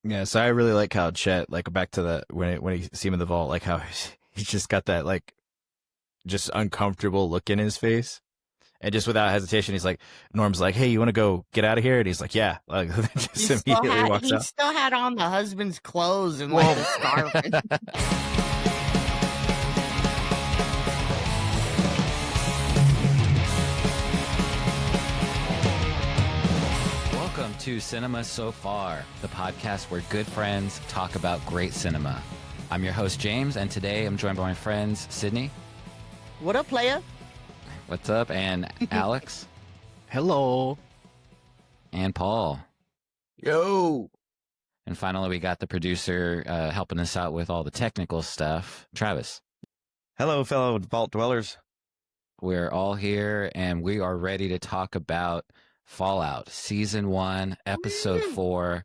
Yeah, so I really like how Chet, like back to the when he see him in the vault, like how he's just got that like just uncomfortable look in his face, and just without hesitation, he's like, Norm's like, "Hey, you want to go get out of here?" And he's like, "Yeah," like just immediately walks He out. still had on the husband's clothes and like Well, the scarf. Welcome to Cinema So Far, the podcast where good friends talk about great cinema. I'm your host, James, and today I'm joined by my friends, Sydney. What up, playa? What's up? And Alex. hello. And Paul. Yo. And finally, we got the producer helping us out with all the technical stuff, Travis. Hello, fellow vault dwellers. We're all here, and we are ready to talk about Fallout, Season 1, Episode 4.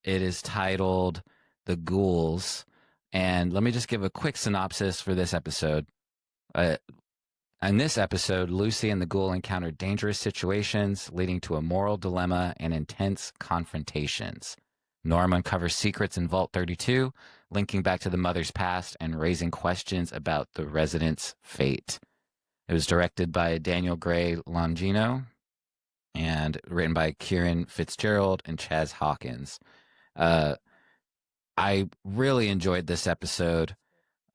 It is titled The Ghouls. And let me just give a quick synopsis for this episode. In this episode, Lucy and the ghoul encounter dangerous situations leading to a moral dilemma and intense confrontations. Norm uncovers secrets in Vault 32, linking back to the mother's past and raising questions about the residents' fate. It was directed by Daniel Gray Longino and written by Kieran Fitzgerald and Chaz Hawkins. I really enjoyed this episode.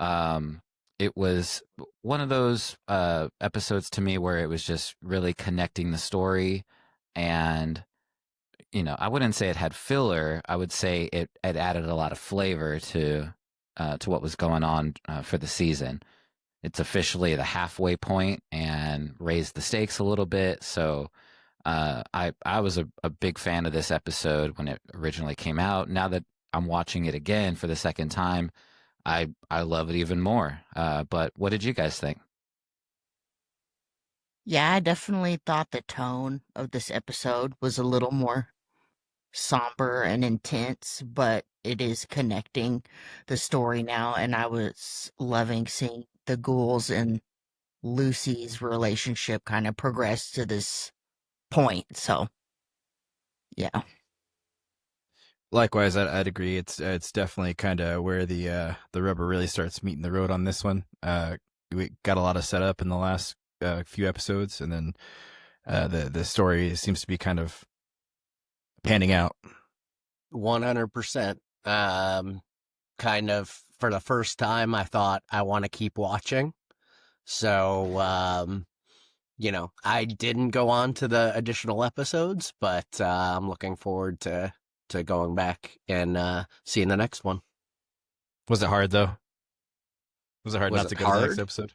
It was one of those episodes to me where it was just really connecting the story. And, you know, I wouldn't say it had filler. I would say it added a lot of flavor to what was going on for the season. It's officially the halfway point and raised the stakes a little bit. So I was a big fan of this episode when it originally came out. Now that I'm watching it again for the second time, I love it even more. But what did you guys think? Yeah, I definitely thought the tone of this episode was a little more somber and intense, but it is connecting the story now, and I was loving seeing the ghouls and Lucy's relationship kind of progress to this point. So, yeah. Likewise, I'd agree. It's definitely kind of where the rubber really starts meeting the road on this one. We got a lot of setup in the last few episodes, and then the story seems to be kind of panning out. 100%. Kind of for the first time, I thought I want to keep watching. So, I didn't go on to the additional episodes, but I'm looking forward to going back and seeing the next one. Was it hard though? Was it hard not to go to the next episode?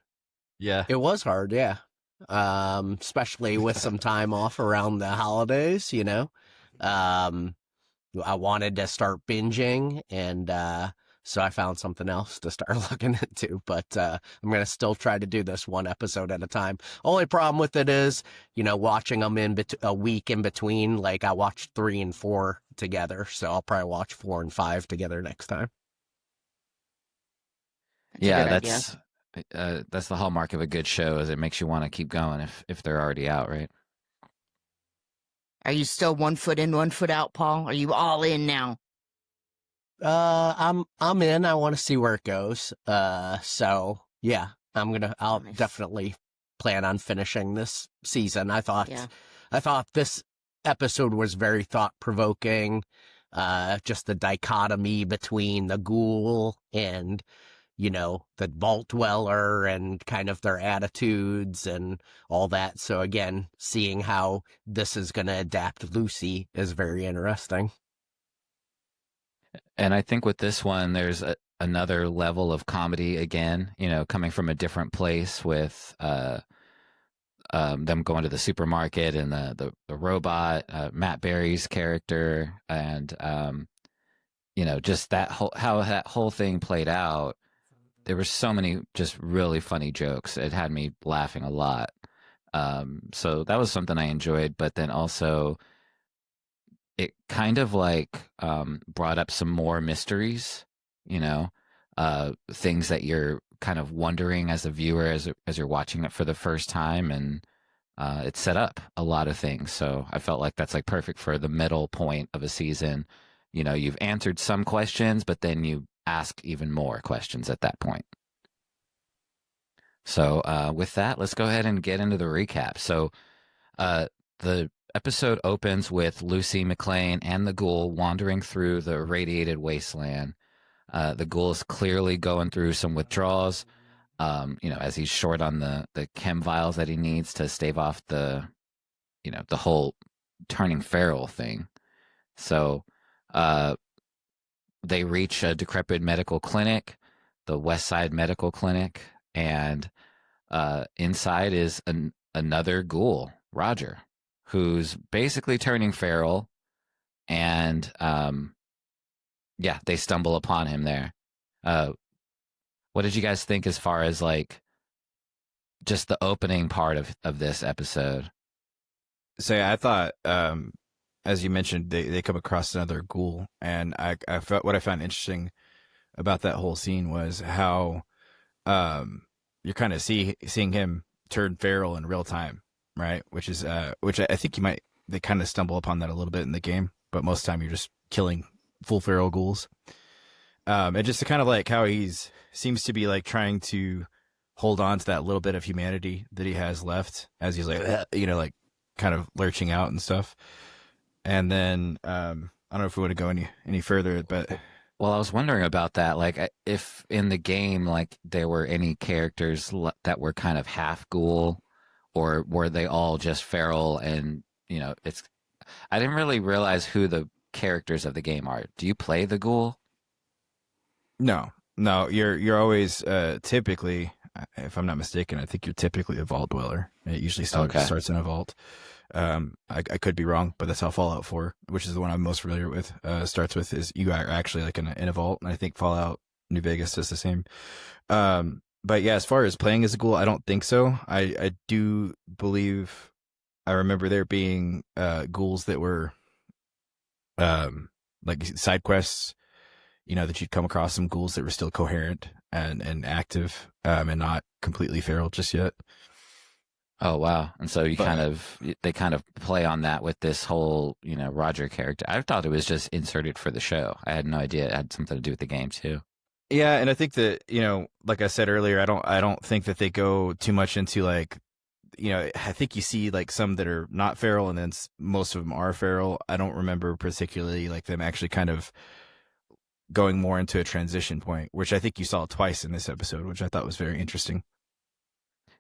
Yeah, it was hard. Yeah, especially with some time off around the holidays. I wanted to start binging, and so I found something else to start looking into. But I'm going to still try to do this one episode at a time. Only problem with it is, watching them in a week in between. Like I watched 3 and 4 together, so I'll probably watch 4 and 5 together next time. That's the hallmark of a good show, is it makes you want to keep going if they're already out, right? Are you still 1 foot in, 1 foot out, Paul? Are you all in now? I'm in. I want to see where it goes. So yeah, I'll Nice. definitely plan on finishing this season. I thought Yeah. this episode was very thought provoking. Just the dichotomy between the ghoul and, the vault dweller and kind of their attitudes and all that. So again, seeing how this is going to adapt Lucy is very interesting. And I think with this one, there's another level of comedy again, coming from a different place with them going to the supermarket and the robot, Matt Berry's character, and, just how that whole thing played out. There were so many just really funny jokes. It had me laughing a lot. So that was something I enjoyed, but then also it kind of brought up some more mysteries, things that you're kind of wondering as a viewer as you're watching it for the first time, and it set up a lot of things. So I felt like that's perfect for the middle point of a season. you've answered some questions, but then you ask even more questions at that point. So with that, let's go ahead and get into the recap. So the episode opens with Lucy, McLean, and the ghoul wandering through the irradiated wasteland. The ghoul is clearly going through some withdrawals, as he's short on the chem vials that he needs to stave off the whole turning feral thing. So they reach a decrepit medical clinic, the West Side Medical Clinic, and inside is another ghoul, Roger, who's basically turning feral, and they stumble upon him there. What did you guys think as far as like just the opening part of this episode? So yeah, I thought, as you mentioned, they come across another ghoul, and I felt what I found interesting about that whole scene was how you're kind of seeing him turn feral in real time, right? Which is which I think they kind of stumble upon that a little bit in the game, but most of the time you're just killing full feral ghouls. And just to kind of like how seems to be like trying to hold on to that little bit of humanity that he has left as he's like, like kind of lurching out and stuff. And then I don't know if we want to go any further, but well, I was wondering about that. Like, if in the game, like there were any characters that were kind of half ghoul, or were they all just feral? And I didn't really realize who the characters of the game are. Do you play the ghoul? No, you're always typically, if I'm not mistaken, I think you're typically a vault dweller. It usually starts in a vault. I could be wrong, but that's how Fallout 4, which is the one I'm most familiar with, starts with, is you are actually like in a vault, and I think Fallout New Vegas does the same. But yeah, as far as playing as a ghoul, I don't think so. I do believe I remember there being ghouls that were like side quests, that you'd come across some ghouls that were still coherent and active, and not completely feral just yet. Oh wow! And so they kind of play on that with this whole Roger character. I thought it was just inserted for the show. I had no idea it had something to do with the game too. Yeah, and I think that like I said earlier, I don't think that they go too much into like, I think you see like some that are not feral, and then most of them are feral. I don't remember particularly like them actually kind of going more into a transition point, which I think you saw twice in this episode, which I thought was very interesting.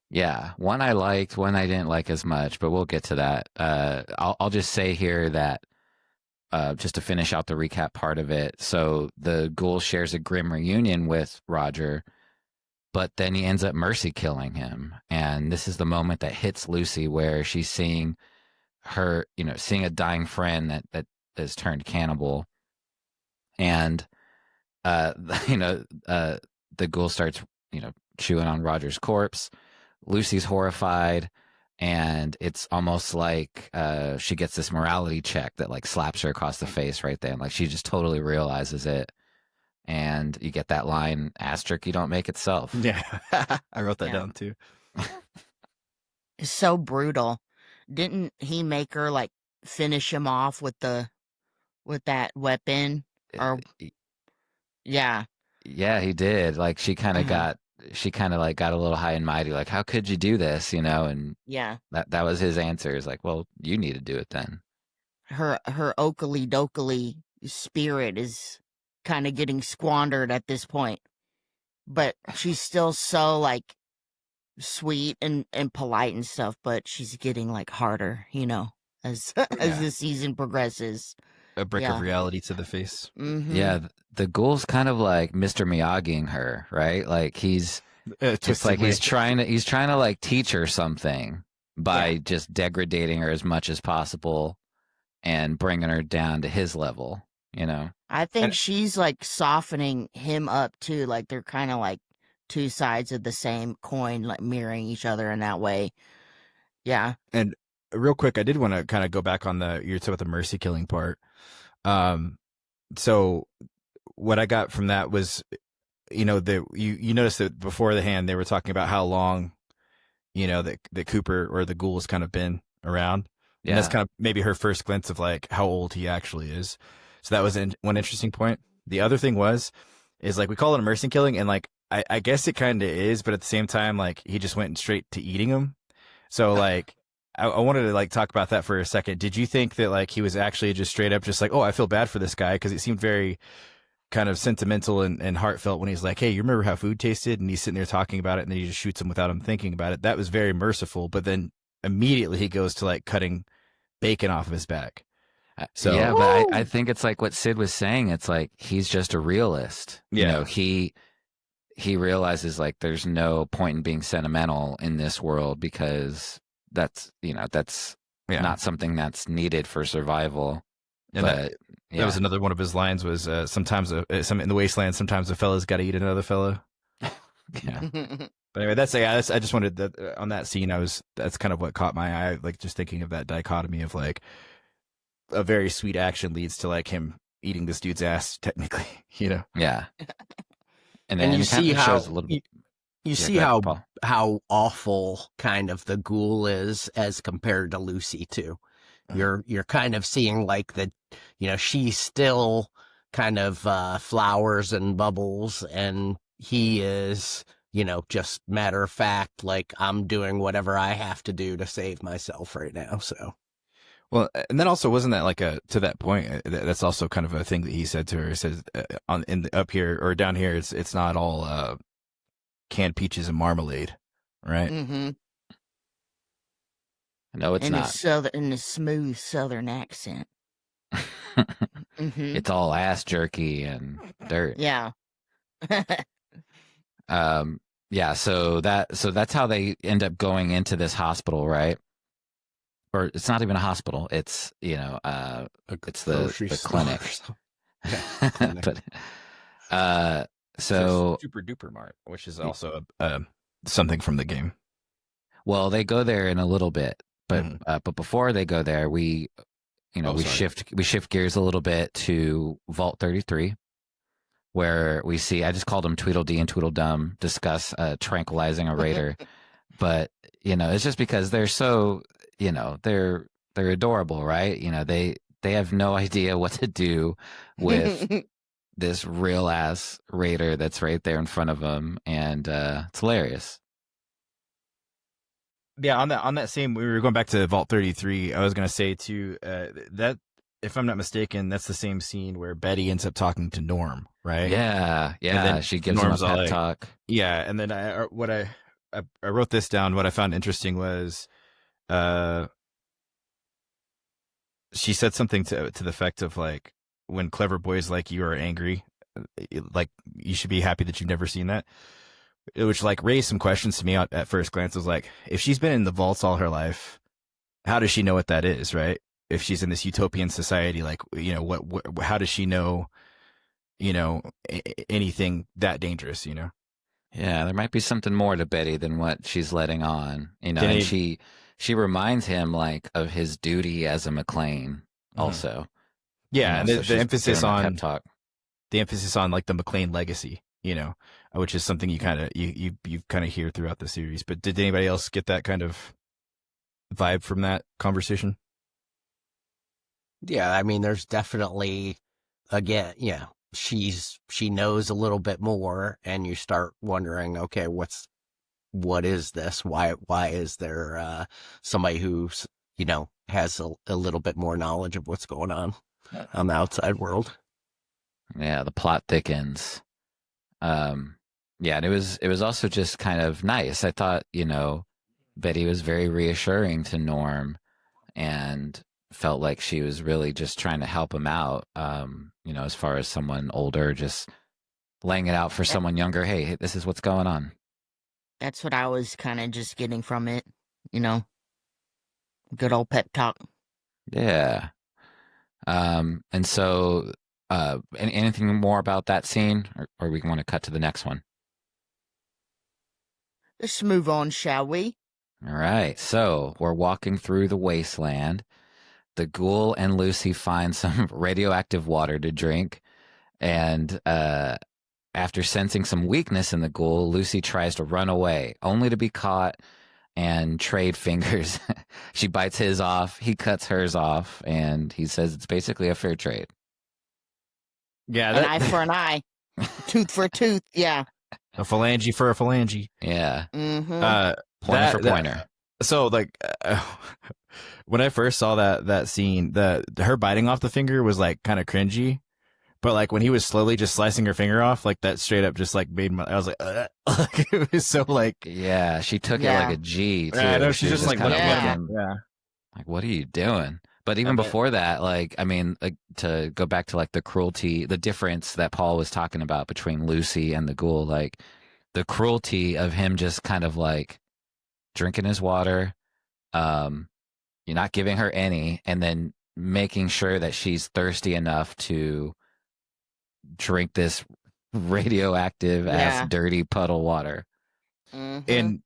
Yeah, one I liked, one I didn't like as much, but we'll get to that. I'll just say here that just to finish out the recap part of it. So the ghoul shares a grim reunion with Roger, but then he ends up mercy killing him. And this is the moment that hits Lucy, where she's seeing seeing a dying friend that has turned cannibal. And the ghoul starts chewing on Roger's corpse. Lucy's horrified, and it's almost like she gets this morality check that like slaps her across the face right then. Like she just totally realizes it, and you get that line, asterisk, you don't make itself. Yeah, I wrote that down too. It's so brutal. Didn't he make her like finish him off with that weapon? Or yeah, he did. Like she kind of got a little high and mighty, like, how could you do this, and yeah, that was his answer, is like, well, you need to do it then. her oakley dokley spirit is kind of getting squandered at this point, but she's still so like sweet and polite and stuff, but she's getting like harder, as the season progresses. A brick of reality to the face. Mm-hmm. Yeah, the ghoul's kind of like Mr. Miyagiing her, right? Like it's like he's trying to like teach her something by just degrading her as much as possible and bringing her down to his level, I think she's like softening him up too. Like they're kind of like two sides of the same coin, like mirroring each other in that way. Yeah. And real quick, I did want to kind of go back on you're talking about the mercy killing part. So what I got from that was, you noticed that before the hand, they were talking about how long, that Cooper or the ghoul has kind of been around. Yeah. And that's kind of maybe her first glimpse of like how old he actually is. So that was one interesting point. The other thing is like we call it immersion killing, and like I guess it kind of is, but at the same time, like he just went straight to eating them. So like I wanted to like talk about that for a second. Did you think that like he was actually just straight up just like, oh, I feel bad for this guy, because it seemed very kind of sentimental and heartfelt when he's like, hey, you remember how food tasted? And he's sitting there talking about it, and then he just shoots him without him thinking about it. That was very merciful. But then immediately he goes to like cutting bacon off of his back. So yeah, but I think it's like what Sid was saying. It's like he's just a realist. You Yeah. know, he realizes like there's no point in being sentimental in this world, because that's yeah. not something that's needed for survival. And but that was another one of his lines was sometimes some in the wasteland, sometimes a fella's got to eat another fella. yeah. But anyway, that's I just wanted that on that scene. That's kind of what caught my eye, like just thinking of that dichotomy of like a very sweet action leads to like him eating this dude's ass, technically, you know? Yeah. And And then you it kind see of how shows a little you, bit. you Yeah, see go ahead, how Paul. how awful kind of the ghoul is as compared to Lucy too. You're kind of seeing like the, she's still kind of flowers and bubbles, and he is, just matter of fact, like I'm doing whatever I have to do to save myself right now. So Well, and then also wasn't that like to that point? That's also kind of a thing that he said to her. He says up here or down here, it's not all canned peaches and marmalade, right? Mm-hmm. No, it's in not. in his smooth Southern accent. Mm-hmm. It's all ass jerky and dirt. Yeah. Yeah, so that's how they end up going into this hospital, right? Or it's not even a hospital. It's, it's the clinic. Yeah, clinic. But so Super Duper Mart, which is also something from the game. well, they go there in a little bit, but Mhm. but before they go there, we Sorry. shift gears a little bit to Vault 33, where we see, I just called them Tweedledee and Tweedledum discuss tranquilizing a raider. But it's just because they're so, they're adorable, right? They have no idea what to do with this real ass raider that's right there in front of them, and it's hilarious. Yeah, on that same, we were going back to Vault 33. I was gonna say too that if I'm not mistaken, that's the same scene where Betty ends up talking to Norm, right? Yeah, And then she gives Norm's him a all pep like, talk. yeah, and then I wrote this down. What I found interesting was uh she said something to the effect of like, when clever boys like you are angry, like you should be happy that you've never seen that. Which like raised some questions to me at first glance. I was like, if she's been in the vaults all her life, how does she know what that is, right? If she's in this utopian society, like, what how does she know, anything that dangerous, Yeah, there might be something more to Betty than what she's letting on, Can and he, she reminds him like of his duty as a McLean Mhm. also. Yeah, and So the she's emphasis giving him a pep on talk. like the McLean legacy, which is something you kind of you kind of hear throughout the series. But did anybody else get that kind of vibe from that conversation? yeah, I mean, there's definitely, again, she knows a little bit more, and you start wondering, okay, what is this? Why is there somebody who's has a little bit more knowledge of what's going on the outside world? Yeah, the plot thickens. Yeah, and it was also just kind of nice. I thought, Betty was very reassuring to Norm, and felt like she was really just trying to help him out. As far as someone older, just laying it out for That- someone younger. Hey, this is what's going on. That's what I was kind of just getting from it. You know, good old pep talk. Yeah. And so, anything more about that scene, or we want to cut to the next one? Let's move on, shall we? All right. So we're walking through the wasteland. The Ghoul and Lucy find some radioactive water to drink, and after sensing some weakness in the Ghoul, Lucy tries to run away, only to be caught and trade fingers. She bites his off, he cuts hers off, and he says it's basically a fair trade. Yeah, An eye for an eye, tooth for a tooth. Yeah. a phalange for a phalange. Yeah. Mm-hmm. Pointer for pointer. So like when I first saw that scene, her biting off the finger was like kind of cringy, but like when he was slowly just slicing her finger off, like that straight up just like made I was like, like it was so like Yeah, she took it like a G too. Yeah, I know, She she's was just like kind of yeah. looking yeah. like, what are you doing? But even before that, like, I mean, like, to go back to like the cruelty, the difference that Paul was talking about between Lucy and the ghoul, like the cruelty of him just kind of like drinking his water, you're not giving her any, and then making sure that she's thirsty enough to drink this radioactive ass dirty puddle water. Mm-hmm. And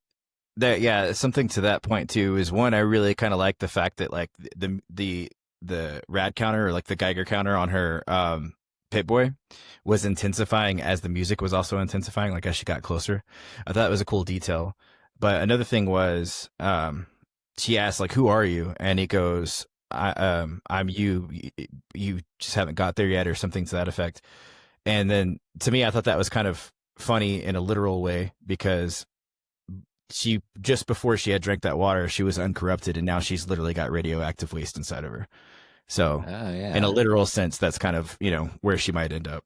that, yeah, something to that point too is one, I really kind of like the fact that like the rad counter or like the Geiger counter on her Pit Boy was intensifying as the music was also intensifying, like as she got closer. I thought it was a cool detail. But another thing was she asked like, "Who are you?" And he goes, I'm you. You just haven't got there yet," or something to that effect. And then to me, I thought that was kind of funny in a literal way, because she, just before she had drank that water, she was uncorrupted, and now she's literally got radioactive waste inside of her. So in a literal sense, that's kind of, you know, where she might end up.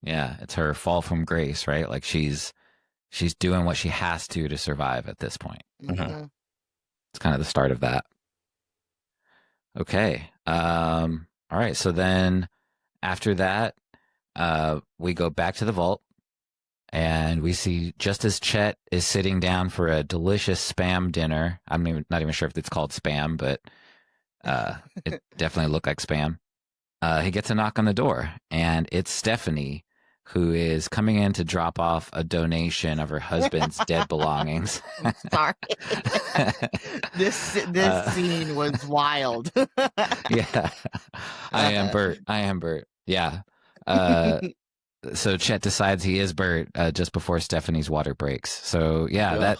Yeah, it's her fall from grace, right? Like she's doing what she has to survive at this point. Mm-hmm. It's kind of the start of that. Okay. All right. So then after that, we go back to the vault, and we see, just as Chet is sitting down for a delicious spam dinner. I'm not even sure if it's called spam, but it definitely looked like spam. He gets a knock on the door, and it's Stephanie, who is coming in to drop off a donation of her husband's dead belongings. I'm sorry. This scene was wild. Yeah. I am Bert. Yeah. So Chet decides he is Bert just before Stephanie's water breaks. So yeah, that.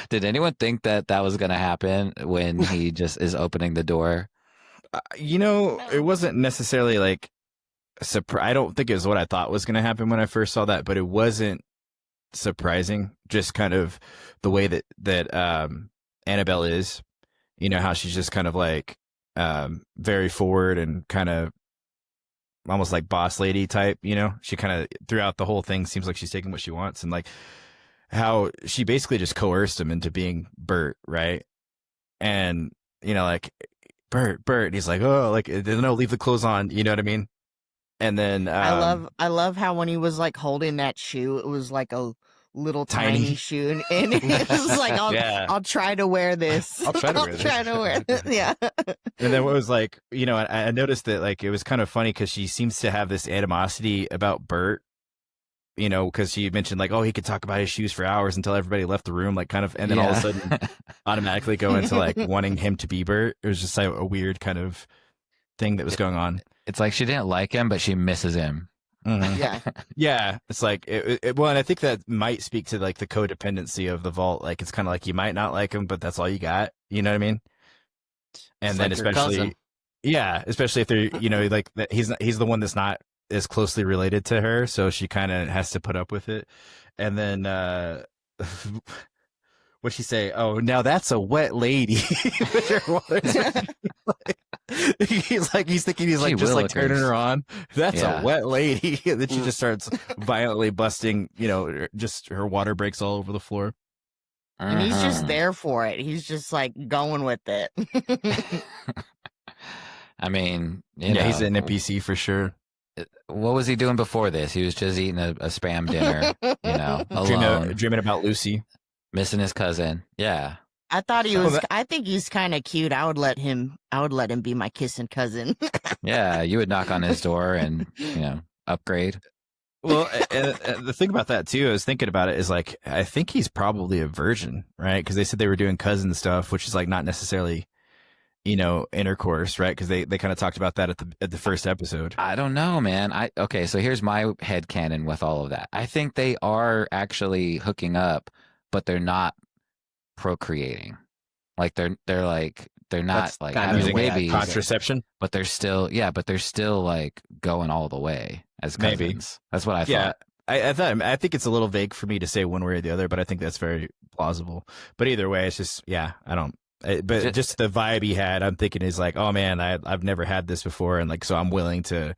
Did anyone think that was going to happen when he just is opening the door? You know, it wasn't necessarily like I don't think it was what I thought was going to happen when I first saw that, but it wasn't surprising. Just kind of the way that Annabelle is, you know, how she's just kind of like very forward and kind of almost like boss lady type, you know. She kind of throughout the whole thing seems like she's taking what she wants, and like how she basically just coerced him into being Bert, right? And you know, like Bert, and he's like, oh, like no, leave the clothes on, you know what I mean? And then I love how when he was like holding that shoe, it was like a little tiny shoe, and it was like, I'll try to wear this. I'll try to wear this. Yeah. And then what was like, you know, I noticed that like it was kind of funny because she seems to have this animosity about Bert, you know, because she mentioned like, oh, he could talk about his shoes for hours until everybody left the room, like kind of, and then all of a sudden automatically go into like wanting him to be Bert. It was just like a weird kind of thing that was going on. It's like she didn't like him, but she misses him. Mm-hmm. Yeah. Yeah. It's like, well, and I think that might speak to like the codependency of the vault. Like, it's kind of like you might not like him, but that's all you got. You know what I mean? And It's then like your especially, cousin. yeah, especially if they're, you know, like he's the one that's not as closely related to her. So she kind of has to put up with it. And then, what'd she say? Oh, now that's a wet lady. He's thinking he's like just like turning her on. That's a wet lady. And then she just starts violently busting, you know, just her water breaks all over the floor. And he's just there for it. He's just like going with it. I mean, you know, he's an NPC for sure. What was he doing before this? He was just eating a spam dinner, you know, alone. Dreaming about Lucy. Missing his cousin. Yeah. I thought he was. I think he's kind of cute. I would let him be my kissing cousin. Yeah, you would knock on his door and, you know, upgrade. Well, and the thing about that too, I was thinking about it, is like, I think he's probably a virgin, right? Because they said they were doing cousin stuff, which is like not necessarily, you know, intercourse, right? Because they kind of talked about that at the first episode. I don't know, man. Okay, so here's my headcanon with all of that. I think they are actually hooking up, but they're not procreating. Like they're like they're not That's like kinda having the Using way I babies, took it. contraception. but they're still like going all the way as Maybe. cousins. That's what I Yeah, thought. I think it's a little vague for me to say one way or the other, but I think that's very plausible. But either way, it's just I don't. But just the vibe he had, I'm thinking is like, oh man, I've never had this before, and like so I'm willing to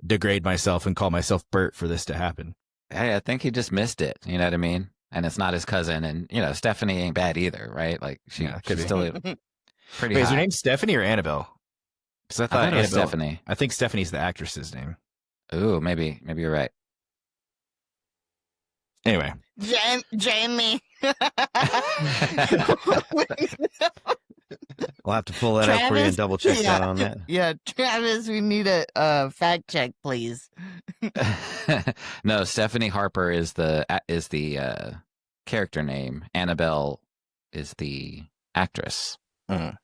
degrade myself and call myself Bert for this to happen. Hey, I think he just missed it. You know what I mean? And it's not his cousin, and Stephanie ain't bad either, right? Like Yeah, could she's be. still pretty Wait, hot. is her name Stephanie or Annabelle? Because I I thought thought it was Annabelle. Stephanie. I think Stephanie's the actress's name. Ooh, maybe you're right. Anyway, Jamie. We'll have to pull that up for you and Travis? double check that on that. Yeah, Travis, we need a fact check, please. No, Stephanie Harper is the character name. Annabelle is the actress. Mhm.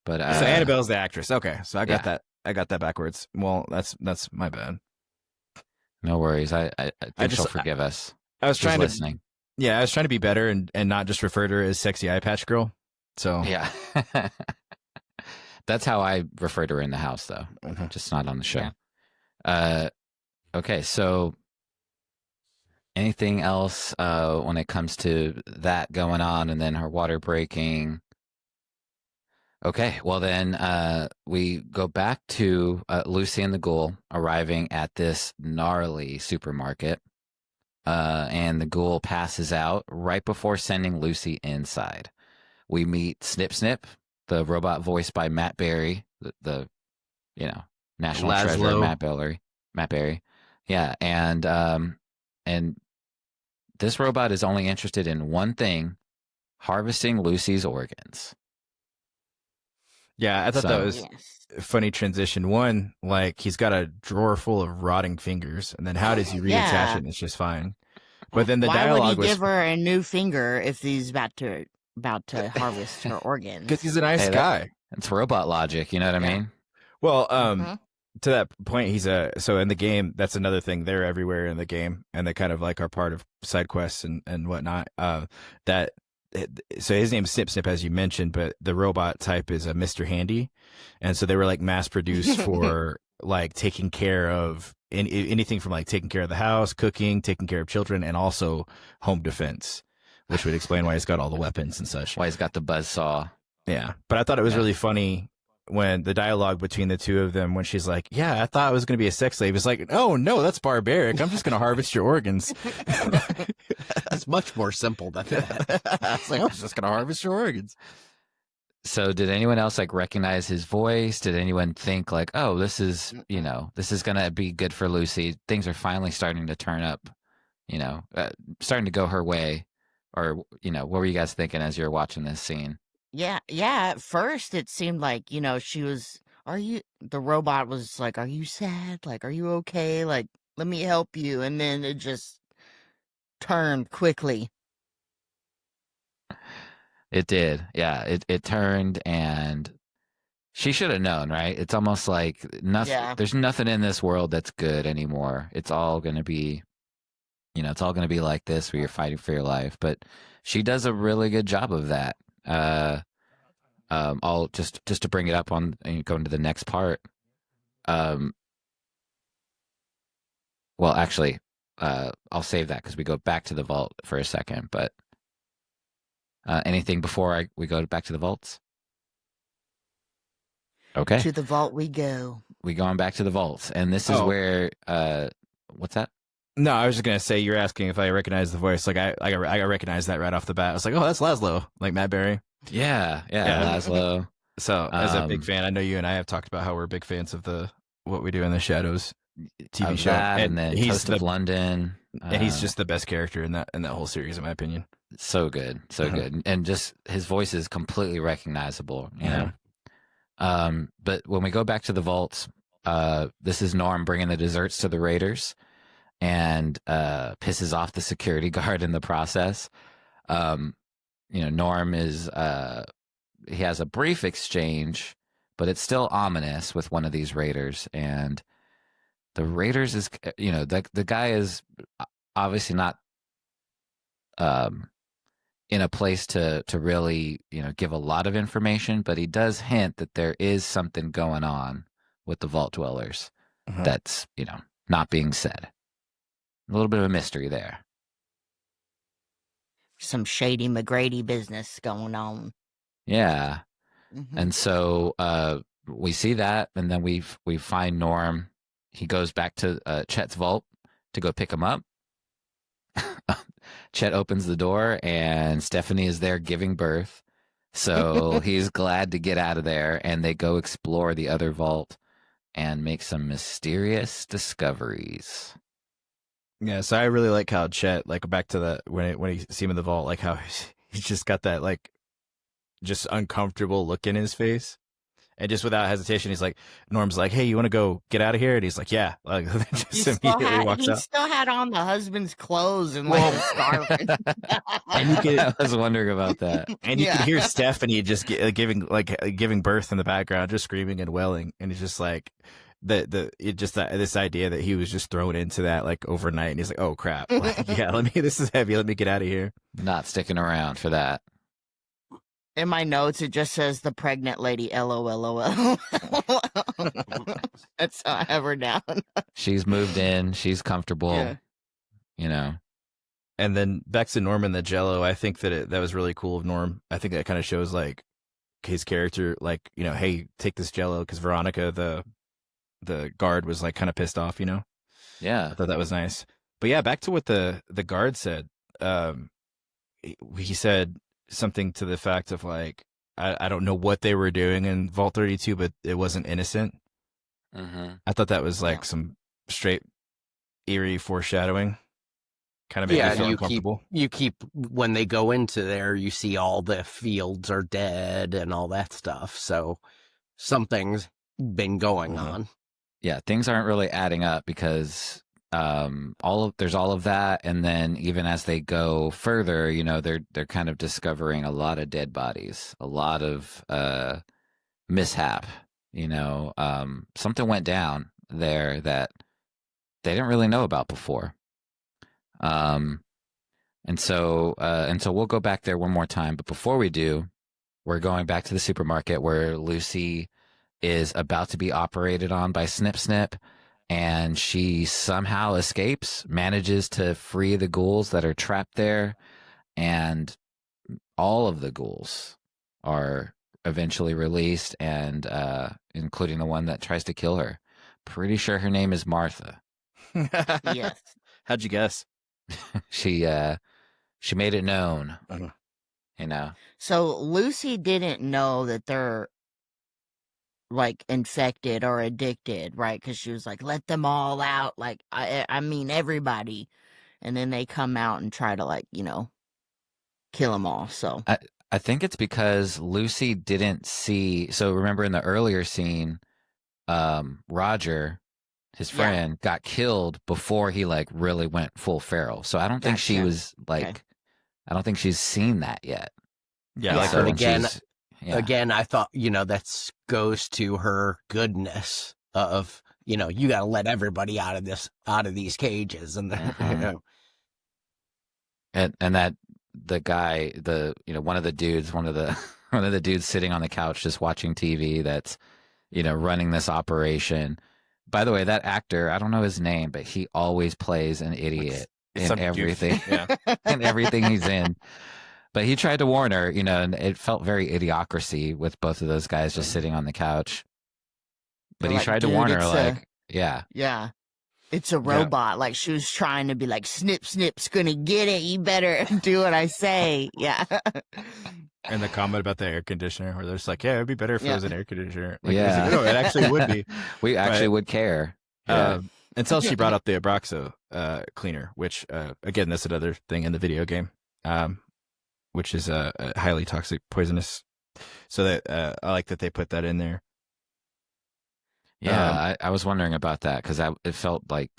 But so Annabelle's the actress. Okay, so I got yeah. that. I got that backwards. Well, that's my bad. No worries. I think just- she'll forgive us. I was She's trying to. listening. Yeah, I was trying to be better and not just refer to her as sexy eye patch girl. So Yeah. That's how I refer to her in the house, though. Mhm. Just not on the show. Yeah. Okay, so anything else when it comes to that going on and then her water breaking? Okay, well then we go back to Lucy and the Ghoul arriving at this gnarly supermarket. And the Ghoul passes out right before sending Lucy inside. We meet Snip Snip, the robot voiced by Matt Berry, the national treasure Laszlo. Matt Berry. Yeah, and this robot is only interested in one thing: harvesting Lucy's organs. yeah, I thought that was Yes. a funny transition. One, like he's got a drawer full of rotting fingers, and then how does he reattach Yeah. it? And it's just fine. But then the Why would dialogue he was give her a new finger if he's about to harvest her organs? because he's a nice Hey, guy. It's robot logic, you know what I Yeah. mean? Well, Mhm. to that point, so in the game, that's another thing. They're everywhere in the game, and they kind of like are part of side quests and whatnot. So his name's Snip Snip, as you mentioned, but the robot type is a Mr. Handy, and so they were like mass produced for like taking care of anything from like taking care of the house, cooking, taking care of children, and also home defense, which would explain why he's got all the weapons and such. Why he's got the buzzsaw. Yeah, but I thought it was Yeah. really funny when the dialogue between the two of them, when she's like, "Yeah, I thought I was going to be a sex slave." It's like, "Oh no, that's barbaric. I'm just going to harvest your organs." It's much more simple than that. I was like, "I was just going to harvest your organs." So did anyone else like recognize his voice? Did anyone think like, oh, this is going to be good for Lucy. Things are finally starting to turn up, starting to go her way. Or, what were you guys thinking as you were watching this scene? Yeah. At first, it seemed like she was. The robot was like, "Are you sad? Like, are you okay? Like, let me help you." And then it just turned quickly. It did. Yeah, it turned, and she should have known, right? It's almost like nothing. Yeah. There's nothing in this world that's good anymore. It's all going to be, it's all going to be like this where you're fighting for your life. But she does a really good job of that. I'll just to bring it up on and go into the next part. Well, actually, I'll save that because we go back to the vault for a second. But anything before we go back to the vaults? Okay. To the vault we go. We going back to the vaults, and this is where what's that? No, I was just gonna say you're asking if I recognize the voice. Like I recognize that right off the bat. I was like, "Oh, that's Laszlo," like Matt Berry. Yeah, Yeah. Laszlo. So as a big fan, I know you and I have talked about how we're big fans of What We Do in the Shadows TV Of show, that, and then he's Toast of London, and he's just the best character in that whole series, in my opinion. so good, so Mhm. good, and just his voice is completely recognizable. You Yeah. know. But when we go back to the vaults, this is Norm bringing the desserts to the raiders, and pisses off the security guard in the process. Norm is he has a brief exchange, but it's still ominous with one of these raiders, and the raiders is the guy is obviously not in a place to really, give a lot of information, but he does hint that there is something going on with the vault dwellers that's, not being said. A little bit of a mystery there. Some shady McGrady business going on. Yeah. Mm-hmm. And so we see that, and then we find Norm. He goes back to Chet's vault to go pick him up. Chet opens the door, and Stephanie is there giving birth. So he's glad to get out of there, and they go explore the other vault and make some mysterious discoveries. Yeah, so I really like how Chet, like back to the when he see him in the vault, like how he's just got that like just uncomfortable look in his face, and just without hesitation, he's like, Norm's like, "Hey, you want to go get out of here?" And he's like, "Yeah." Like, just immediately walks he out. still had on the husband's clothes and like the scarf. And you could, I was wondering about that. and you could hear Stephanie just giving birth in the background, just screaming and wailing, and it's just like this idea that he was just thrown into that like overnight, and he's like, "Oh crap, like, yeah, this is heavy. Let me get out of here." Not sticking around for that. In my notes, it just says the pregnant lady, LOLOL. That's how I have her down. She's moved in. She's comfortable. Yeah. And then back to Norm and the Jello. I think that that was really cool of Norm. I think that kind of shows like his character, like, hey, take this Jello, because Veronica, the guard, was like kind of pissed off. Yeah. I thought that was nice. But yeah, back to what the guard said. He said something to the fact of like, I don't know what they were doing in Vault 32, but it wasn't innocent. I thought that was like some straight eerie foreshadowing. Kind of made me feel uncomfortable. You keep when they go into there, you see all the fields are dead and all that stuff. So something's been going on. Yeah, things aren't really adding up because there's all of that, and then even as they go further, they're kind of discovering a lot of dead bodies, a lot of mishap. Something went down there that they didn't really know about before. And so we'll go back there one more time, but before we do, we're going back to the supermarket where Lucy is about to be operated on by Snip Snip, and she somehow escapes, manages to free the ghouls that are trapped there, and all of the ghouls are eventually released, and including the one that tries to kill her. Pretty sure her name is Martha. Yes. How'd you guess? She made it known. So Lucy didn't know that they're like infected or addicted, right? Because she was like, let them all out, like I mean everybody, and then they come out and try to like kill them all. So I think it's because Lucy didn't see. So remember in the earlier scene, Roger, his friend, got killed before he like really went full feral. So I don't think she was like, I don't think she's seen that yet. Yeah, like but again, I thought, that goes to her goodness of, you got to let everybody out of these cages. And, and that the guy, one of the dudes sitting on the couch just watching TV that's, running this operation. By the way, that actor, I don't know his name, but he always plays an idiot in everything, in everything he's in. But he tried to warn her, and it felt very Idiocracy with both of those guys just sitting on the couch. But he tried to warn her, yeah, it's a robot. Like she was trying to be like, Snip Snip's gonna get it. You better do what I say. Yeah. And the comment about the air conditioner, where they're just like, yeah, it'd be better if it was an air conditioner. Like, yeah, no, it actually would be. We actually would care. Yeah. Until she brought up the Abraxo cleaner, which again, that's another thing in the video game. Which is a highly toxic, poisonous. So that I like that they put that in there. Yeah, I was wondering about that because it felt like,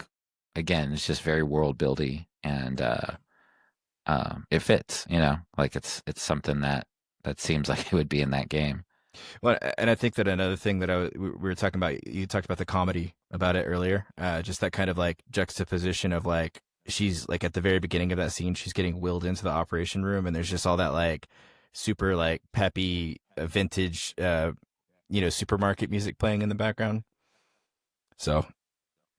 again, it's just very world buildy, and it fits. Like it's something that seems like it would be in that game. Well, and I think that another thing that we were talking about, you talked about the comedy about it earlier, just that kind of like juxtaposition of like she's like at the very beginning of that scene, she's getting wheeled into the operation room, and there's just all that like super like peppy vintage, supermarket music playing in the background. So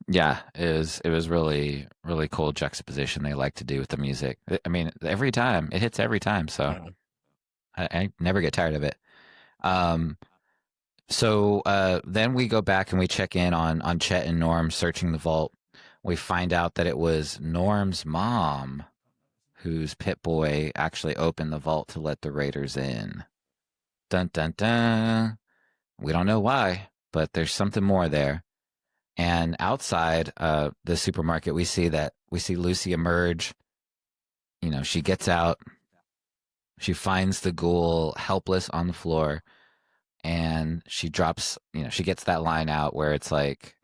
Yeah, it was really really cool juxtaposition they like to do with the music. I mean, every time it hits every time, so I never get tired of it. Um, so then we go back and we check in on Chet and Norm searching the vault. We find out that it was Norm's mom whose pit boy actually opened the vault to let the raiders in. Dun dun dun. We don't know why, but there's something more there. And outside the supermarket, we see Lucy emerge. You know, she gets out. She finds the ghoul helpless on the floor, and she drops. You know, she gets that line out where it's like,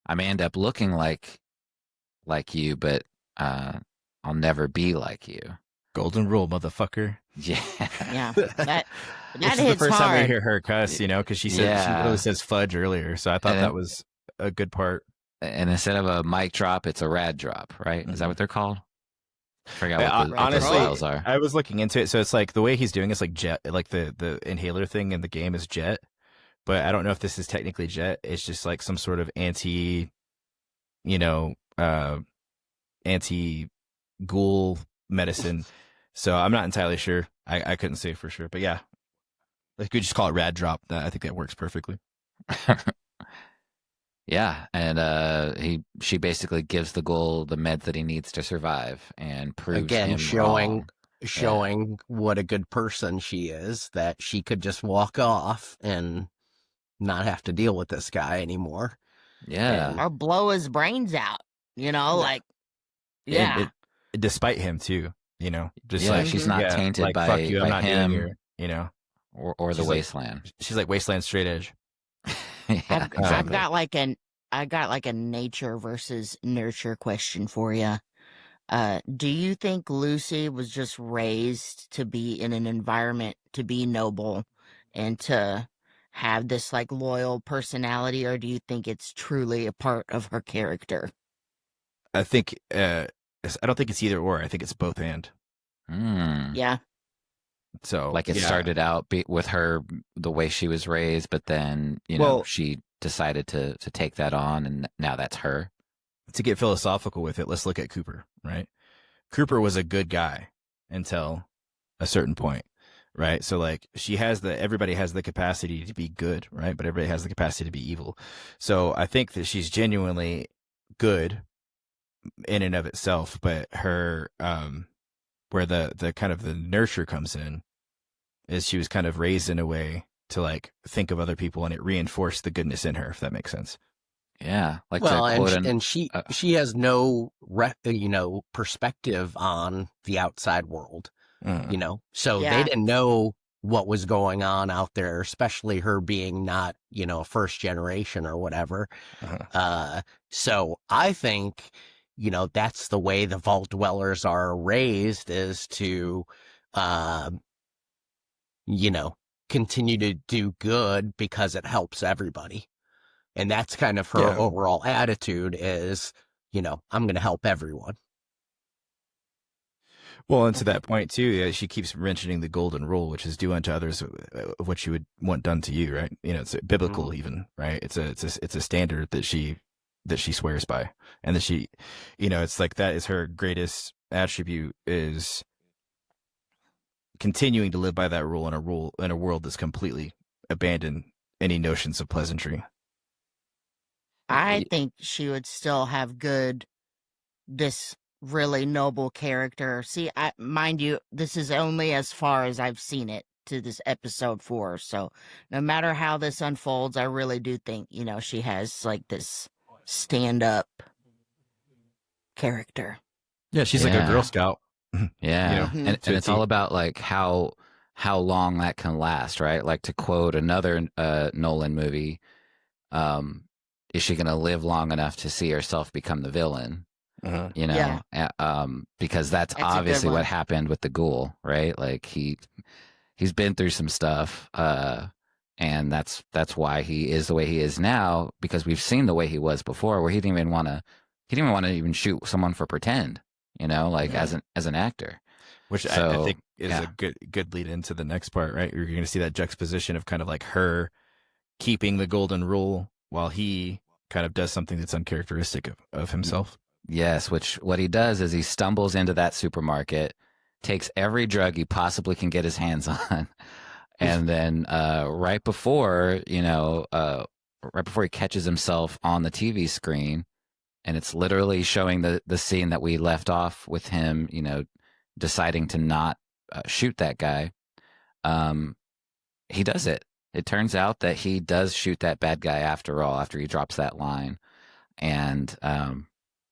"I may end up looking like you, but I'll never be like you." golden rule, motherfucker. Yeah, Yeah, that This is the hits first time we hard. hear her cuss, because she said she literally says fudge earlier. So I thought And that was a good part. and instead of a mic drop, it's a rad drop, right? Is that what they're called? I forgot what the Honestly, files are. I was looking into it, so it's like the way he's doing it's like jet, like the inhaler thing in the game is jet, but I don't know if this is technically jet. It's just like some sort of anti ghoul medicine. So I'm not entirely sure. I couldn't say for sure, but yeah, like we just call it rad drop. I think that works perfectly. Yeah, and she basically gives the ghoul the meds that he needs to survive, and proves Again, him showing wrong. what a good person she is, that she could just walk off and not have to deal with this guy anymore. Yeah, Or blow his brains out. Like, And yeah. despite him too, just yeah, like she's not yeah, tainted like by fuck you, I'm not him doing your, or the she's like- wasteland. she's like wasteland straight edge. Yeah, I've exactly. got like a nature versus nurture question for you. Do you think Lucy was just raised to be in an environment to be noble and to have this like loyal personality, or do you think it's truly a part of her character? I think I don't think it's either or. I think it's both and. Hmm. Yeah. So Like it yeah. started out with her the way she was raised, but then Well- she decided to take that on, and now that's her. To get philosophical with it, let's look at Cooper, right? Cooper was a good guy until a certain point, right? So like everybody has the capacity to be good, right? But everybody has the capacity to be evil. So I think that she's genuinely good in and of itself, but her where the kind of the nurture comes in is she was kind of raised in a way to like think of other people, and it reinforced the goodness in her, if that makes sense. Yeah, like Well, to quote and she has no perspective on the outside world, so Yeah. they didn't know what was going on out there, especially her being not first generation or whatever. So I think that's the way the vault dwellers are raised, is to continue to do good because it helps everybody. And that's kind of her Yeah. overall attitude is, I'm going to help everyone. Well, and to that point too, yeah, she keeps mentioning the golden rule, which is do unto others what you would want done to you, right? It's biblical even, right? It's a standard that she swears by, and that she, it's like that is her greatest attribute, is continuing to live by that rule in a world that's completely abandoned any notions of pleasantry. I think she would still have this really noble character. See, mind you, this is only as far as I've seen it to this episode 4. So no matter how this unfolds, I really do think, she has like this stand-up character. Yeah, she's like a Girl Scout. Yeah, Mhm. and it's all about like how long that can last, right? Like to quote another Nolan movie, is she going to live long enough to see herself become the villain? Yeah. Because that's That's a good obviously one. what happened with the ghoul, right? Like he's been through some stuff, and that's why he is the way he is now. Because we've seen the way he was before, where he didn't he didn't even want to even shoot someone for pretend, like Yeah. as an actor. Which I So think is a good lead into the next part, right? You're going to see that juxtaposition of kind of like her keeping the golden rule while he kind of does something that's uncharacteristic of himself. yes, which what he does is he stumbles into that supermarket, takes every drug he possibly can get his hands on, and then right before he catches himself on the TV screen, and it's literally showing the scene that we left off with him, deciding to not shoot that guy. He does it. It turns out that he does shoot that bad guy after all, after he drops that line, and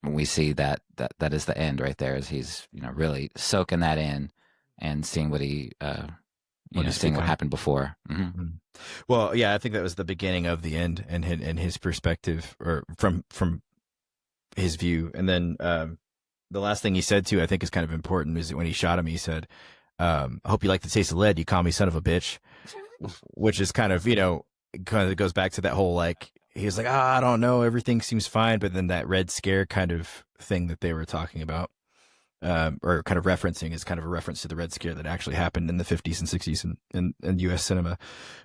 we see that is the end right there, as he's really soaking that in and seeing what he seeing what happened before. Mm-hmm. Well, yeah, I think that was the beginning of the end, and in his perspective, or from his view. And then the last thing he said too, I think is kind of important, is that when he shot him, he said, "I hope you like the taste of lead. You call me son of a bitch," which is kind of kind of goes back to that whole like he was like, I don't know, everything seems fine, but then that Red Scare kind of thing that they were talking about. Or kind of referencing is kind of a reference to the Red Scare that actually happened in the 50s and 60s in U.S. cinema.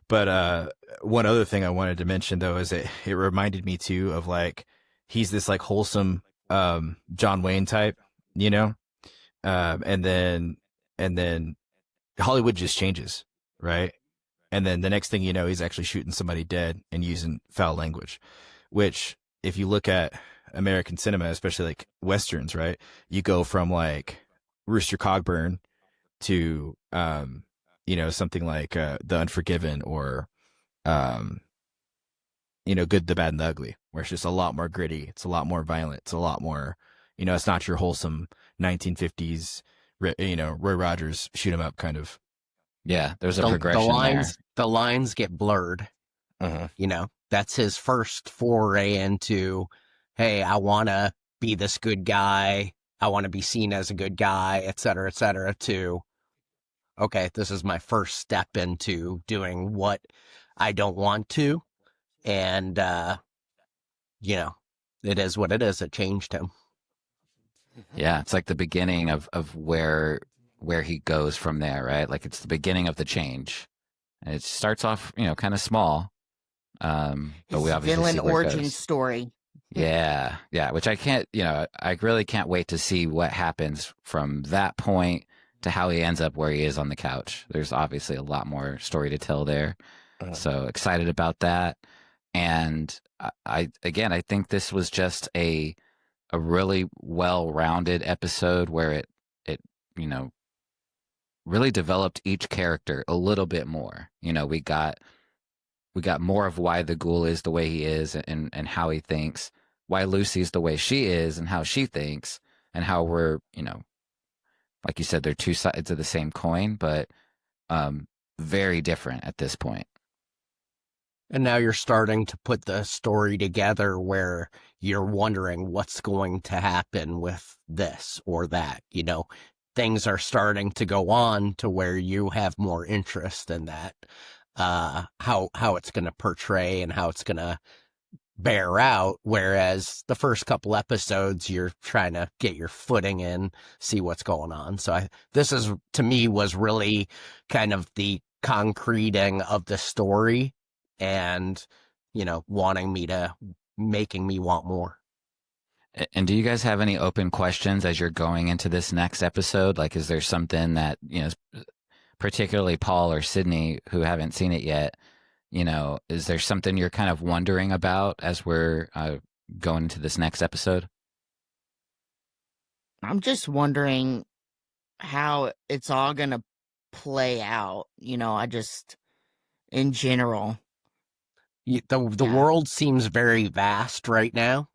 But one other thing I wanted to mention, though, is it reminded me, too, of, like, he's this, like, wholesome John Wayne type, and then Hollywood just changes, right? And then the next thing you know, he's actually shooting somebody dead and using foul language, which, if you look at American cinema, especially like Westerns, right? You go from like Rooster Cogburn to, something like The Unforgiven, or, Good, the Bad, and the Ugly, where it's just a lot more gritty. It's a lot more violent. It's a lot more, it's not your wholesome 1950s, Roy Rogers shoot 'em up kind of. Yeah, there's a progression there. The lines get blurred. That's his first foray into, hey, I want to be this good guy. I want to be seen as a good guy, et cetera, to, okay, this is my first step into doing what I don't want to. And, it is what it is. It changed him. Yeah, it's like the beginning of where he goes from there, right? Like it's the beginning of the change. And it starts off, kind of small. But we obviously villain see where it origin goes. story. Yeah, which I can't, I really can't wait to see what happens from that point to how he ends up where he is on the couch. There's obviously a lot more story to tell there. So excited about that. And I think this was just a really well-rounded episode where it really developed each character a little bit more. We got more of why the Ghoul is the way he is, and how he thinks, why Lucy's the way she is and how she thinks, and how we're, like you said, they're two sides of the same coin, but very different at this point. And now you're starting to put the story together where you're wondering what's going to happen with this or that. Things are starting to go on to where you have more interest in that. How it's going to portray and how it's going to bear out, whereas the first couple episodes you're trying to get your footing in, see what's going on. So this is, to me, was really kind of the concreting of the story, and making me want more. And do you guys have any open questions as you're going into this next episode? Like, is there something that, particularly Paul or Sydney, who haven't seen it yet, is there something you're kind of wondering about as we're going into this next episode? I'm just wondering how it's all going to play out. In general. The world seems very vast right now,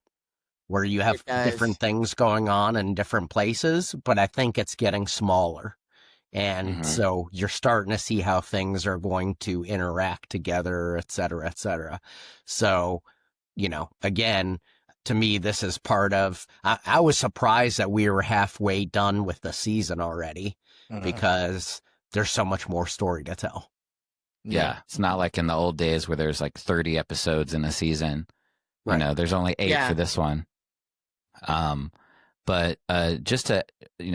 where you have different things going on in different places, but I think it's getting smaller. And so you're starting to see how things are going to interact together, et cetera, et cetera. So, again, to me, this is part of, I was surprised that we were halfway done with the season already, because there's so much more story to tell. Yeah. It's not like in the old days where there's like 30 episodes in a season. Right. There's only 8 for this one. But just to,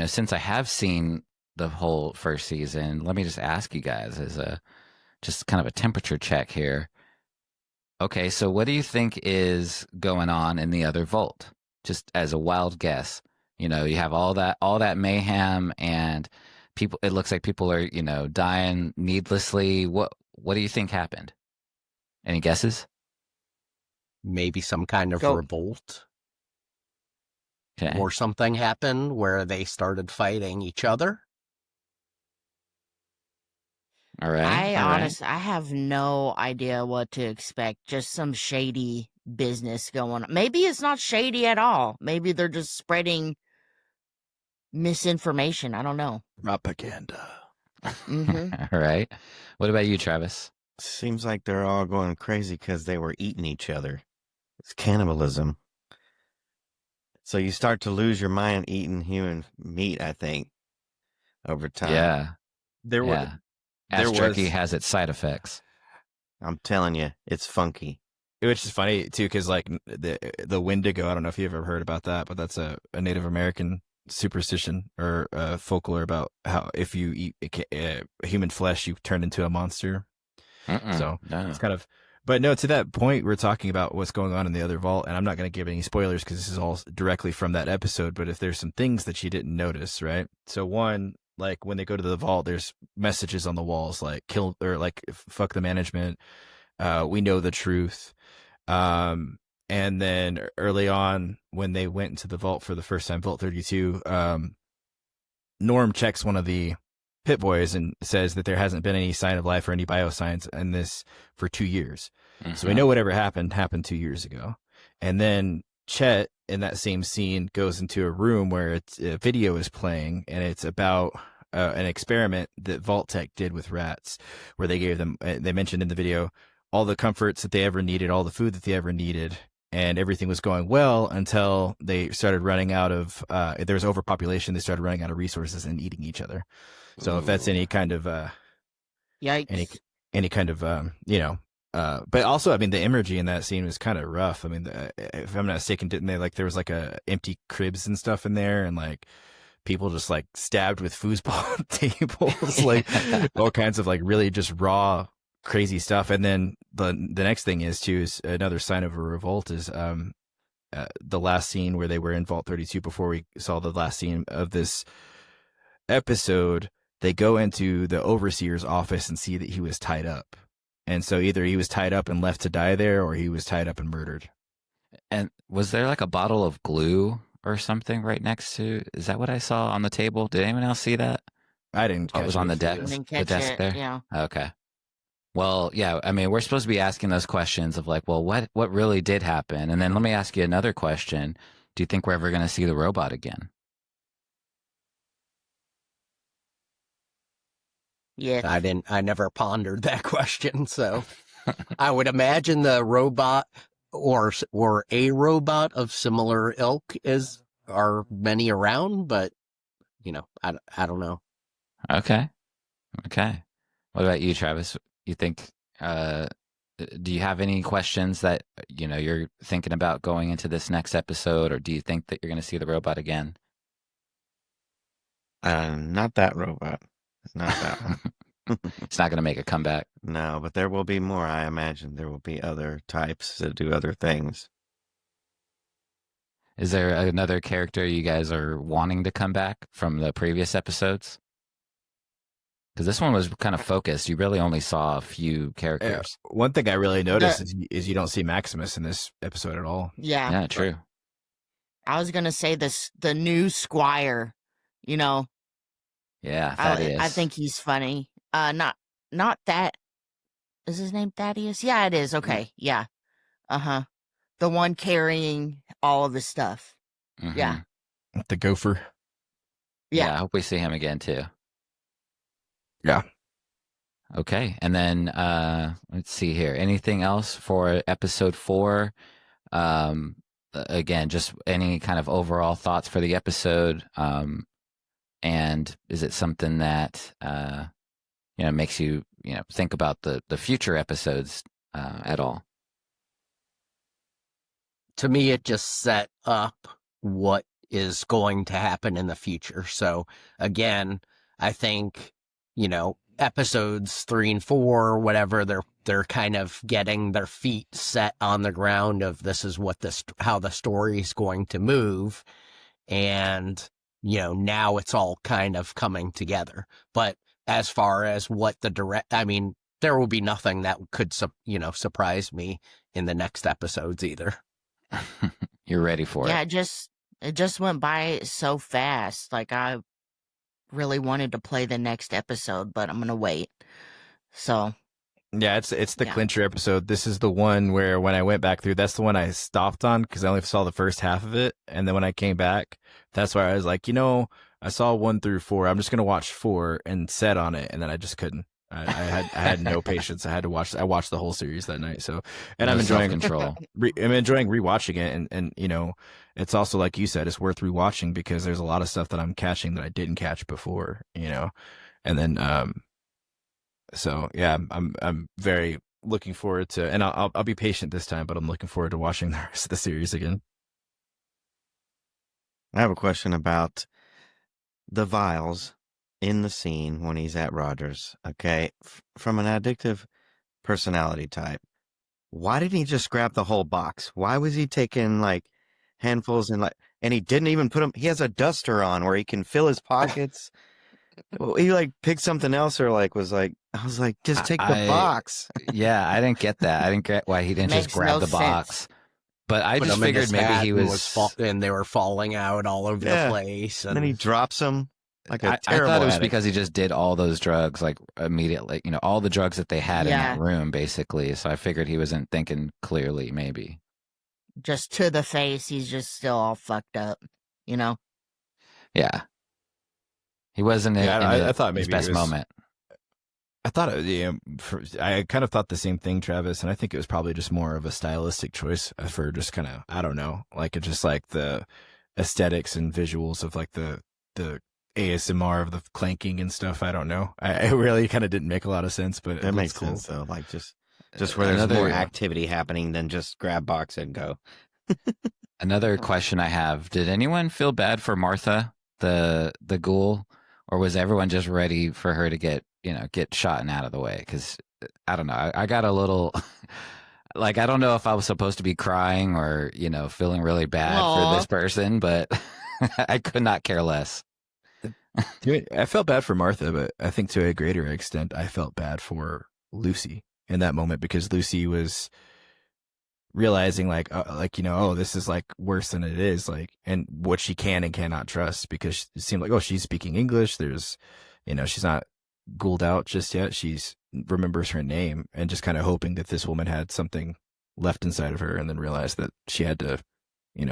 since I have seen the whole first season, let me just ask you guys as a just kind of a temperature check here. Okay, so what do you think is going on in the other vault? Just as a wild guess. You have all that mayhem and people, it looks like people are, dying needlessly. What do you think happened? Any guesses? Maybe some kind of Go. revolt Okay. or something happened where they started fighting each other. All right. I have no idea what to expect. Just some shady business going on. Maybe it's not shady at all. Maybe they're just spreading misinformation. I don't know. Propaganda. All right. What about you, Travis? Seems like they're all going crazy because they were eating each other. It's cannibalism. So you start to lose your mind eating human meat, I think, over time. Yeah. There was. Yeah. Ass jerky has its side effects. I'm telling you, it's funky. Which is funny too, because like the Wendigo, I don't know if you've ever heard about that, but that's a Native American superstition or folklore about how if you eat human flesh, you turn into a monster. So no. it's kind of, but no, to that point, we're talking about what's going on in the other vault, and I'm not going to give any spoilers because this is all directly from that episode. But if there's some things that you didn't notice, right? So one, like when they go to the vault, there's messages on the walls like kill or like fuck the management. We know the truth. And then early on when they went into the vault for the first time, Vault 32, Norm checks one of the Pit Boys and says that there hasn't been any sign of life or any biosigns in this for 2 years. So we know whatever happened 2 years ago. And then Chet in that same scene goes into a room where a video is playing, and it's about an experiment that Vault Tech did with rats, where they gave them, they mentioned in the video, all the comforts that they ever needed, all the food that they ever needed, and everything was going well until they started running out of, there was overpopulation, they started running out of resources and eating each other. So if that's any kind of, Yikes. any kind of, but also, I mean, the imagery in that scene was kind of rough. I mean, if I'm not mistaken, didn't they, like, there was like empty cribs and stuff in there, and like people just like stabbed with foosball tables, like all kinds of like really just raw, crazy stuff. And then the next thing is another sign of a revolt is the last scene where they were in Vault 32 before we saw the last scene of this episode. They go into the overseer's office and see that he was tied up. And so either he was tied up and left to die there, or he was tied up and murdered. And was there like a bottle of glue or something right next to? Is that what I saw on the table? Did anyone else see that? I didn't. Oh, it was on the desk. Didn't The catch desk it, there. yeah. Okay. Well, yeah. I mean, we're supposed to be asking those questions of like, well, what really did happen? And then let me ask you another question. Do you think we're ever going to see the robot again? Yeah. I never pondered that question, so I would imagine the robot or a robot of similar ilk are many around, but I don't know. Okay. What about you, Travis? You think, do you have any questions that, you're thinking about going into this next episode, or do you think that you're going to see the robot again? Not that robot. Not that one. It's not going to make a comeback. No, but there will be more. I imagine there will be other types that do other things. Is there another character you guys are wanting to come back from the previous episodes? Because this one was kind of focused. You really only saw a few characters. Yeah. One thing I really noticed is you don't see Maximus in this episode at all. Yeah. Yeah, true. I was going to say the new Squire, Yeah, Thaddeus. I think he's funny. Not that. Is his name Thaddeus? Yeah, it is. Okay. Yeah. Uh-huh. The one carrying all of his stuff. Mm-hmm. Yeah. The gopher. Yeah, I hope we see him again too. Yeah. Okay, and then let's see here. Anything else for episode 4? Again, just any kind of overall thoughts for the episode. And is it something that makes you think about the future episodes at all? To me, it just set up what is going to happen in the future. So again, I think, episodes 3 and 4 or whatever, they're kind of getting their feet set on the ground of this is how the story is going to move. And, now it's all kind of coming together. But as far as what there will be nothing that could, surprise me in the next episodes either. You're ready for Yeah, it. it just went by so fast. Like I really wanted to play the next episode, but I'm gonna wait. So Yeah, it's the yeah. clincher episode. This is the one where when I went back through, that's the one I stopped on because I only saw the first half of it, and then when I came back, that's where I was like, I saw 1 through 4. I'm just gonna watch 4 and set on it, and then I just couldn't. I had no patience. I watched the whole series that night. So, and I'm enjoying control. I'm enjoying rewatching it, and it's also like you said, it's worth rewatching because there's a lot of stuff that I'm catching that I didn't catch before, and then So yeah, I'm very looking forward to, and I'll be patient this time, but I'm looking forward to watching the rest of the series again. I have a question about the vials in the scene when he's at Rogers. Okay, from an addictive personality type, why didn't he just grab the whole box? Why was he taking like handfuls and he didn't even put them? He has a duster on where he can fill his pockets. Well, he like picked something else or I was like, just take the box. Yeah, I didn't get that. I didn't get why he didn't just Makes grab no the box. sense. But I Put just him in figured his maybe hat he and was. and they were falling out all over the place. And then he drops them like a I terrible thought it was addict. because he just did all those drugs like immediately. All the drugs that they had in that room, basically. So I figured he wasn't thinking clearly, maybe. Just to the face, he's just still all fucked up. Yeah. He wasn't I thought maybe his best moment. I thought I kind of thought the same thing, Travis, and I think it was probably just more of a stylistic choice for just kind of, I don't know, like it just like the aesthetics and visuals of like the ASMR of the clanking and stuff. I don't know. It really kind of didn't make a lot of sense, but That makes cool. sense though. Like just where there's more activity happening than just grab box and go. Another question I have: did anyone feel bad for Martha, the ghoul, or was everyone just ready for her to get shot and out of the way? Because I don't know. I got a little like, I don't know if I was supposed to be crying or feeling really bad for this person, but I could not care less. I felt bad for Martha, but I think to a greater extent, I felt bad for Lucy in that moment because Lucy was realizing oh, this is like worse than it is, like, and what she can and cannot trust because it seemed like, oh, she's speaking English. There's, she's not ghouled out just yet. She's remembers her name and just kind of hoping that this woman had something left inside of her and then realized that she had to,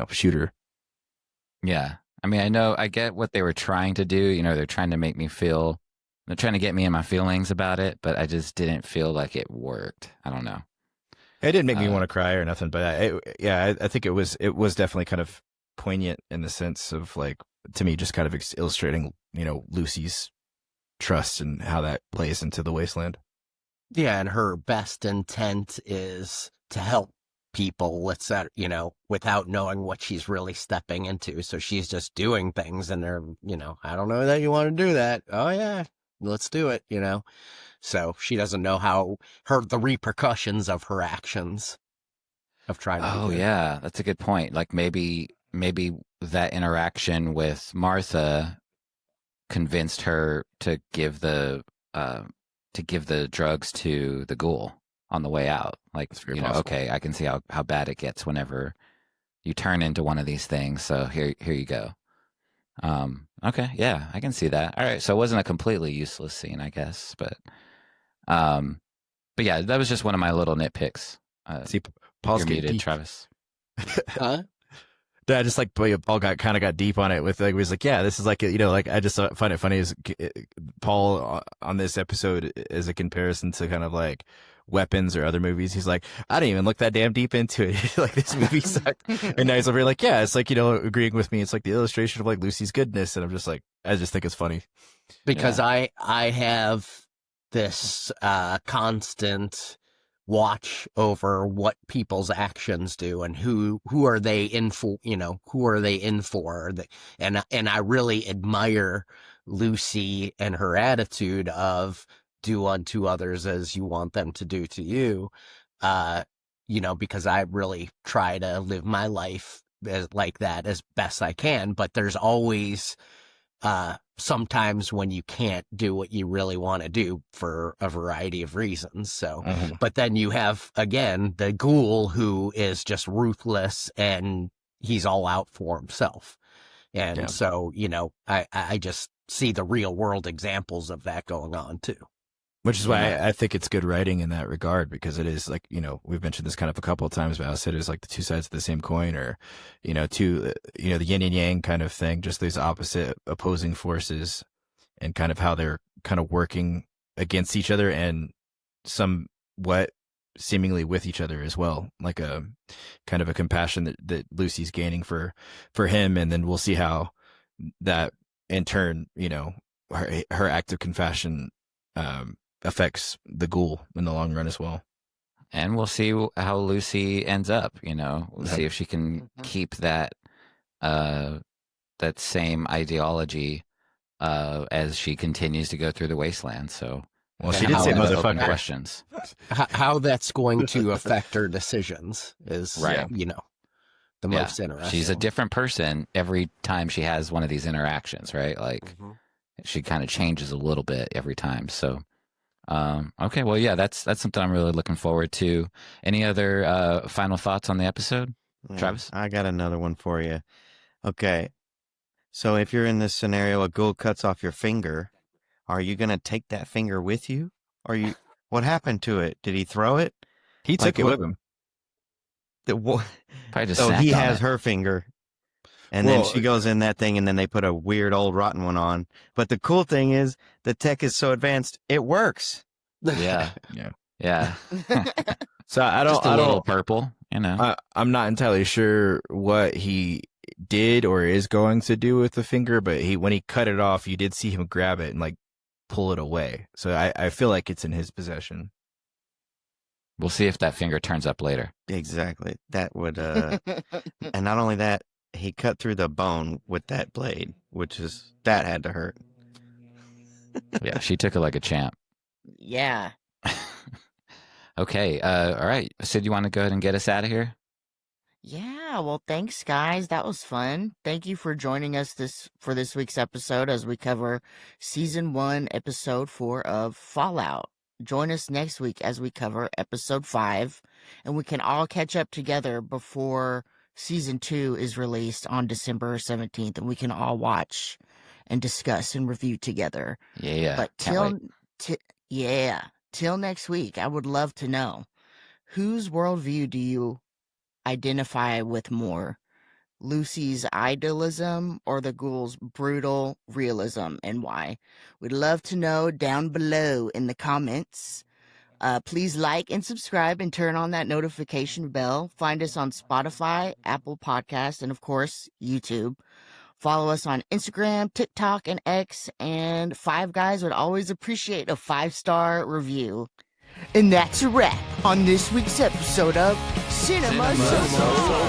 shoot her. Yeah. I mean, I get what they were trying to do. They're trying to make me feel, they're trying to get me in my feelings about it, but I just didn't feel like it worked. I don't know. It didn't make me want to cry or nothing, but I think it was definitely kind of poignant in the sense of like, to me, just kind of illustrating, Lucy's trust and how that plays into the wasteland. Yeah, and her best intent is to help people without knowing what she's really stepping into. So she's just doing things and they're, I don't know that you want to do that. Oh yeah, let's do it, So she doesn't know the repercussions of her actions of trying to. Oh yeah, that's a good point. Like maybe that interaction with Martha convinced her to give the drugs to the ghoul on the way out. Like, okay, I can see how bad it gets whenever you turn into one of these things. So here you go. Okay, yeah, I can see that. All right, so it wasn't a completely useless scene, I guess, but yeah, that was just one of my little nitpicks. See, Paul's you're getting muted, deep. Travis. Huh? Yeah, just like Paul got deep on it with like, he was like, yeah, this is like, like I just find it funny as Paul on this episode as a comparison to kind of like Weapons or other movies. He's like, I didn't even look that damn deep into it. Like this movie sucked. And now he's over here like, yeah, it's like, agreeing with me. It's like the illustration of like Lucy's goodness. And I'm just like, I just think it's funny. Because I have this constant watch over what people's actions do and who are they in for, who are they in for. And I really admire Lucy and her attitude of do unto others as you want them to do to you. Because I really try to live my life like that as best I can, but there's always sometimes when you can't do what you really want to do for a variety of reasons. So, but then you have, again, the ghoul who is just ruthless and he's all out for himself. And so, I just see the real world examples of that going on too. Which is why I think it's good writing in that regard, because it is like, we've mentioned this kind of a couple of times, but I said it's like the two sides of the same coin, or, the yin and yang kind of thing, just these opposite opposing forces and kind of how they're kind of working against each other and somewhat seemingly with each other as well. Like a kind of a compassion that Lucy's gaining for him. And then we'll see how that in turn, her act of compassion, affects the ghoul in the long run as well. And we'll see how Lucy ends up. We'll see if she can keep that same ideology as she continues to go through the wasteland. So, well, she did say motherfucker. Questions. How that's going to affect her decisions is right. The most interesting. She's a different person every time she has one of these interactions, right? Like she kind of changes a little bit every time. So. Okay, well, yeah, that's something I'm really looking forward to. Any other final thoughts on the episode, Travis? I got another one for you. Okay, so if you're in this scenario, a ghoul cuts off your finger, are you gonna take that finger with you? What happened to it? Did he throw it? He took it with him. Probably just so he snapped on has it. her finger. And then she goes in that thing, and then they put a weird old rotten one on. But the cool thing is, the tech is so advanced, it works. Yeah. So I don't. Just a little purple, I'm not entirely sure what he did or is going to do with the finger, but when he cut it off, you did see him grab it and like pull it away. So I feel like it's in his possession. We'll see if that finger turns up later. Exactly. That would. And not only that. He cut through the bone with that blade, that had to hurt. Yeah, she took it like a champ. Yeah. Okay. All right. Sid, you want to go ahead and get us out of here? Yeah. Well, thanks, guys. That was fun. Thank you for joining us for this week's episode as we cover Season 1, Episode 4 of Fallout. Join us next week as we cover Episode 5, and we can all catch up together before Season 2 is released on December 17th, and we can all watch and discuss and review together. Yeah. But till next week, I would love to know, whose worldview do you identify with more? Lucy's idealism or the ghoul's brutal realism, and why? We'd love to know down below in the comments. Please like and subscribe and turn on that notification bell. Find us on Spotify, Apple Podcasts, and of course, YouTube. Follow us on Instagram, TikTok, and X. And Five Guys would always appreciate a 5-star review. And that's a wrap on this week's episode of Cinema Soul.